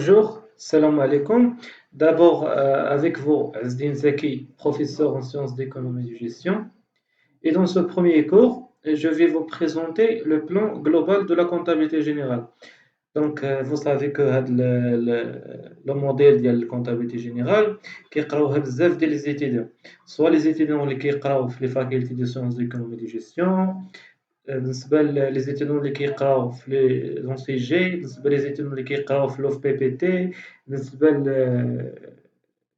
Bonjour, salam alaikum. D'abord, avec vous, Azdine Zaki, professeur en sciences d'économie et de gestion. Et dans ce premier cours, je vais vous présenter le plan global de la comptabilité générale. Donc, vous savez que le modèle de la comptabilité générale, qui est بزاف ديال les étudiants. Soit les étudiants qui يقراو في les facultés de sciences d'économie et de gestion, بالنسبة لي زيتيدون اللي كيقراو في لي زون سي جي، بالنسبة لي زيتيدون اللي كيقراو في لوف بي بي تي، بالنسبة لي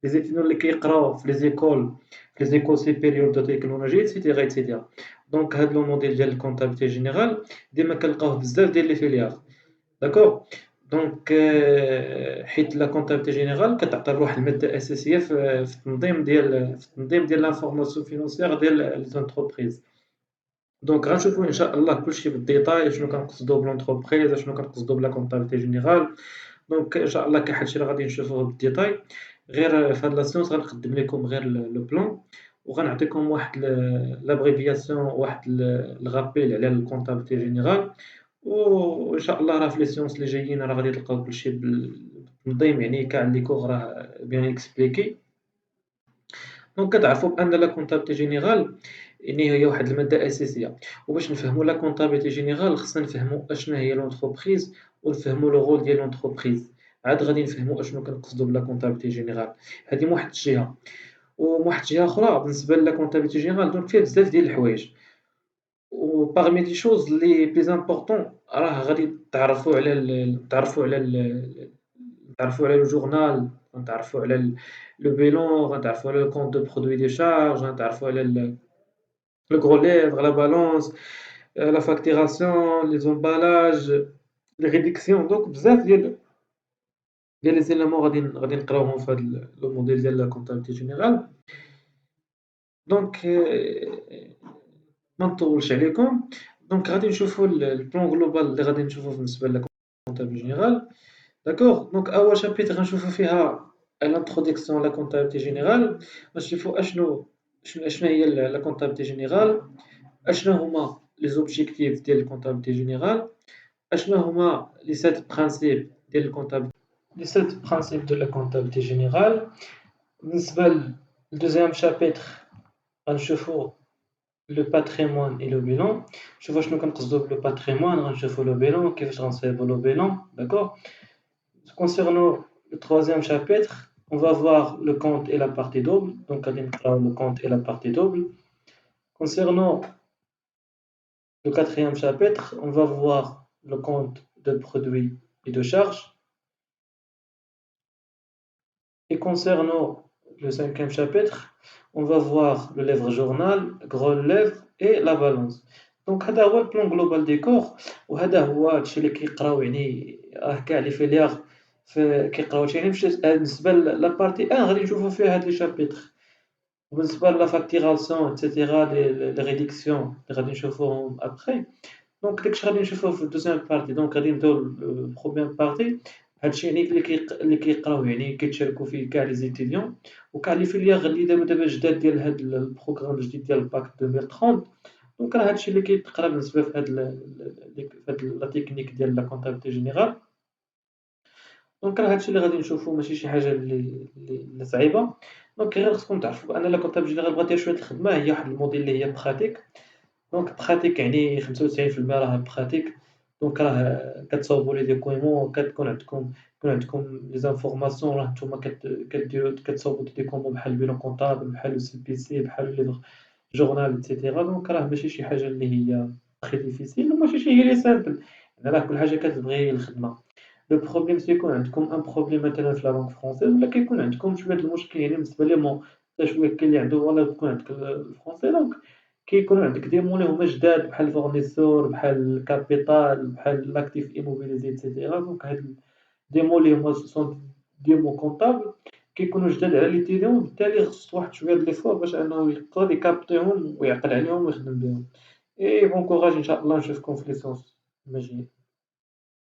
زيتيدون اللي كيقراو في لي زيكول سيبيريور دو تكنولوجي ايتترا ايتترا. دونك هاد لو موديل ديال الكونتابيلتي جينيرال ديما كنلقاوه بزاف ديال لي فيليير. داكور. دونك حيت لا كونتابيلتي جينيرال كتعتبر واحد المادة أساسية في التنظيم ديال لانفورماسيون فينونسيير ديال لي زونتربريز. دونك غنشوفو ان شاء الله كلشي بالديتاي، شنو كنقصدو بلونتربريز، شنو كنقصدو بلا كونطابيلتي جينيرال. دونك ان شاء الله كاين حدشي اللي غادي نشوفوه بالديتاي. غير في هاد لا سيونس غنقدم لكم غير لو بلان، وغنعطيكم واحد لابريفياسيون، واحد الغابيل على الكونطابيلتي جينيرال. وان شاء الله راه في لي سيونس اللي جايين راه غادي تلقاو كلشي بالتنظيم، يعني كاع لي كوغ راه بيان اكسبليكي. دونك كتعرفوا بان لا كونطابيلتي جينيرال يعني هي واحد الماده اساسيه. وباش نفهموا لا كونطابيلتي جينيرال خصنا نفهموا اشنا هي لونتربريز، ونفهموا لو رول ديال لونتربريز. عاد غادي نفهموا اشنو كنقصدوا بلا كونطابيلتي جينيرال. هذه من واحد الجهه. ومن واحد الجهه اخرى بالنسبه لا كونطابيلتي جينيرال دونك فيها بزاف ديال الحوايج. وبارمي لي شوز لي بليز امبورطون راه غادي تعرفوا على لو جورنال، غنتعرفوا على لو بيلون، غنتعرفوا على لو كونط دو برودوي دي شارج، غنتعرفوا على le gros lèvre, la balance, la facturation, les emballages, les réductions. Donc, بزاف ديال les éléments غادي نقراوهم في هذا لو موديل ديال لا كونتابيلتي جينيرال. دونك ما نطولش عليكم. دونك غادي نشوفوا البلان جلوبال اللي غادي نشوفوه بالنسبه لا كونتابيلتي جينيرال. داكوغ. دونك اول شابيتر غنشوفوا فيها الانتروداكسيون لا كونتابيلتي جينيرال. غنشوفوا اشنو هي لا كونتابيلتي جينيرال، اشنا هما لي زوبجيكتيف ديال الكونطابيلتي جينيرال، اشنا هما لي سيت برانسيب ديال الكونطابيلتي، لي سيت برانسيب دو لا كونطابيلتي جينيرال. بالنسبه للدوزيام شابيتر غنشوفو لو باتريمون اي لو بيلون. شوفوا شنو كنقصدو بلو باتريمون، غنشوفو لو بيلون كيفاش غنصايبو لو بيلون. داكوغ. Concernant le troisième chapitre, on va voir le compte et la partie double. Donc, le compte et la partie double. Concernant le quatrième chapitre, on va voir le compte de produits et de charges. Et concernant le cinquième chapitre, on va voir le livre journal, gros lèvre et la balance. Donc هذا هو البلان جلوبال دي كور، وهذا هو الشيء اللي كيقراو يعني راه كاع لي فيليير كيقراو هادشي. يعني بالنسبه لابارتي 1 غادي نشوفوا فيها هاد لي شابيتر. وبالنسبه لا فاكتوراسيون ايتترا لي ريدكسيون اللي غادي نشوفوهم ابخي. دونك داكشي غادي نشوفوه في الدوزيام بارتي. دونك غادي نبداو البروبليم بارتي. هادشي يعني اللي كيقراو يعني كيتشاركوا فيه كاع لي زيتيديون وكاع لي فيليير اللي دابا جداد ديال هاد البروغرام الجديد ديال الباك 2030. دونك راه هادشي اللي كيتقرا بالنسبه في هاد لا تكنيك ديال لا كونطابيلتي جينيرال. دونك راه هادشي اللي غادي نشوفو ماشي شي حاجه اللي صعيبه. دونك غير خصكم تعرفوا بان لا كونطابيلتي جينيرال بغات دير شويه الخدمه، هي واحد الموديل اللي هي براتيك. دونك براتيك يعني 95% راه براتيك. دونك راه كتصاوبوا لي ديكومون، كتكون لي زانفورماسيون، راه نتوما كديروا كتصاوبوا دي ديكومون بحال البيلون كونطابل، بحال السي بي سي، بحال ليفر جورنال ايتترا. دونك راه ماشي شي حاجه اللي هي تري ديفيسيل، وماشي شي هي لي سامبل. يعني راه كل حاجه كتبغي الخدمه. لو بروبليم سيكون عندكم ان بروبليم مثلا في لا لونغ فرونسيز، ولا كيكون عندكم شويه المشكل يعني بالنسبه لي مون حتى شويه كاين اللي عنده ولا يكون عندك الفرونسي. دونك كيكونوا عندك دي مون اللي هما جداد بحال فورنيسور، بحال الكابيتال، بحال لاكتيف ايموبيليزي ايتترا. دونك هاد دي مون اللي هما سون دي مون كونطابل كيكونوا جداد على ليتيديون، وبالتالي خص واحد شويه د ليفور باش انه يقدر يكابطيهم ويعقل عليهم ويخدم بهم. اي بون كوراج ان شاء الله، نشوفكم في لي سونس المجايين.